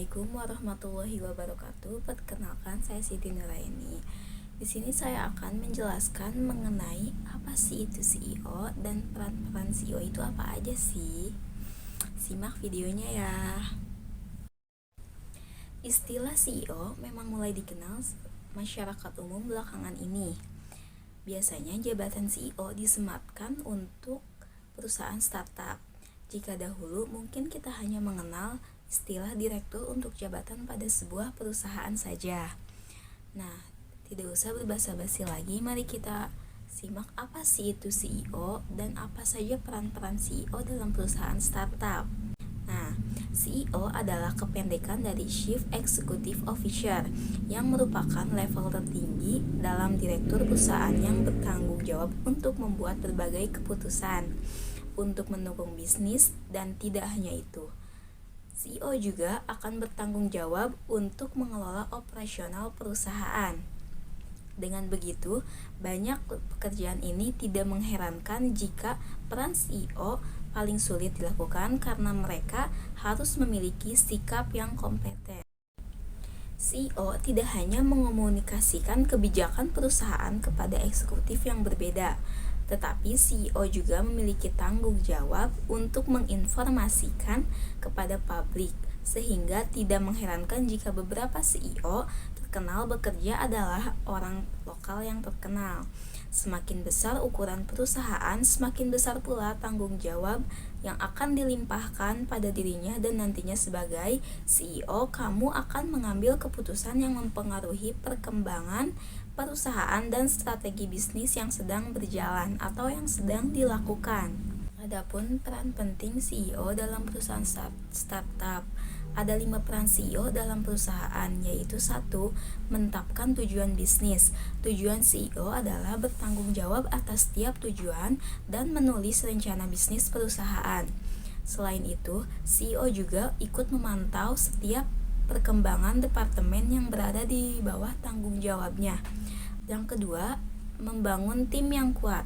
Assalamualaikum warahmatullahi wabarakatuh. Perkenalkan, saya Siti Nuraini. Di sini saya akan menjelaskan mengenai apa sih itu CEO dan peran-peran CEO itu apa aja sih. Simak videonya ya. Istilah CEO memang mulai dikenal masyarakat umum belakangan ini. Biasanya jabatan CEO disematkan untuk perusahaan startup. Jika dahulu mungkin kita hanya mengenal istilah direktur untuk jabatan pada sebuah perusahaan saja. Nah, tidak usah berbasa-basi lagi, mari kita simak apa sih itu CEO dan apa saja peran-peran CEO dalam perusahaan startup. Nah, CEO adalah kependekan dari Chief Executive Officer yang merupakan level tertinggi dalam direktur perusahaan yang bertanggung jawab untuk membuat berbagai keputusan untuk mendukung bisnis, dan tidak hanya itu. CEO juga akan bertanggung jawab untuk mengelola operasional perusahaan. Dengan begitu, banyak pekerjaan ini tidak mengherankan jika peran CEO paling sulit dilakukan karena mereka harus memiliki sikap yang kompeten. CEO tidak hanya mengomunikasikan kebijakan perusahaan kepada eksekutif yang berbeda, tetapi CEO juga memiliki tanggung jawab untuk menginformasikan kepada publik, sehingga tidak mengherankan jika beberapa CEO terkenal bekerja adalah orang lokal yang terkenal. Semakin besar ukuran perusahaan, semakin besar pula tanggung jawab yang akan dilimpahkan pada dirinya, dan nantinya sebagai CEO, kamu akan mengambil keputusan yang mempengaruhi perkembangan perusahaan dan strategi bisnis yang sedang berjalan atau yang sedang dilakukan. Adapun peran penting CEO dalam perusahaan startup, ada 5 peran CEO dalam perusahaan, yaitu 1. Menetapkan tujuan bisnis. Tujuan CEO adalah bertanggung jawab atas setiap tujuan dan menulis rencana bisnis perusahaan. Selain itu, CEO juga ikut memantau setiap perkembangan departemen yang berada di bawah tanggung jawabnya. Yang kedua, membangun tim yang kuat.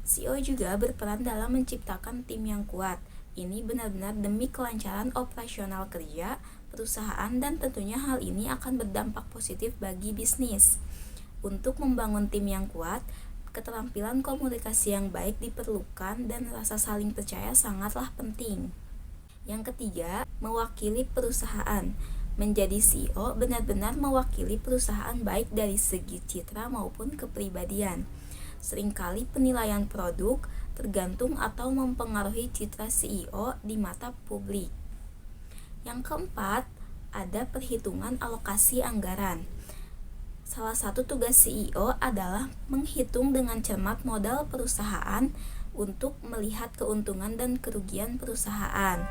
CEO juga berperan dalam menciptakan tim yang kuat. Ini benar-benar demi kelancaran operasional kerja perusahaan, dan tentunya hal ini akan berdampak positif bagi bisnis. Untuk membangun tim yang kuat, keterampilan komunikasi yang baik diperlukan dan rasa saling percaya sangatlah penting. Yang ketiga, mewakili perusahaan. Menjadi CEO benar-benar mewakili perusahaan baik dari segi citra maupun kepribadian. Seringkali penilaian produk tergantung atau mempengaruhi citra CEO di mata publik. Yang keempat, ada perhitungan alokasi anggaran. Salah satu tugas CEO adalah menghitung dengan cermat modal perusahaan untuk melihat keuntungan dan kerugian perusahaan.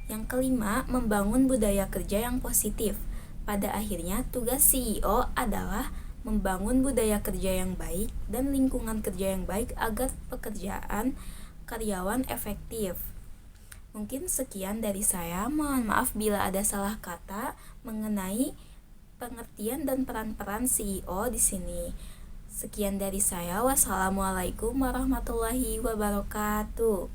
Yang kelima, membangun budaya kerja yang positif. Pada akhirnya, tugas CEO adalah membangun budaya kerja yang baik dan lingkungan kerja yang baik agar pekerjaan karyawan efektif. Mungkin sekian dari saya. Mohon maaf bila ada salah kata mengenai pengertian dan peran-peran CEO di sini. Sekian dari saya. Wassalamualaikum warahmatullahi wabarakatuh.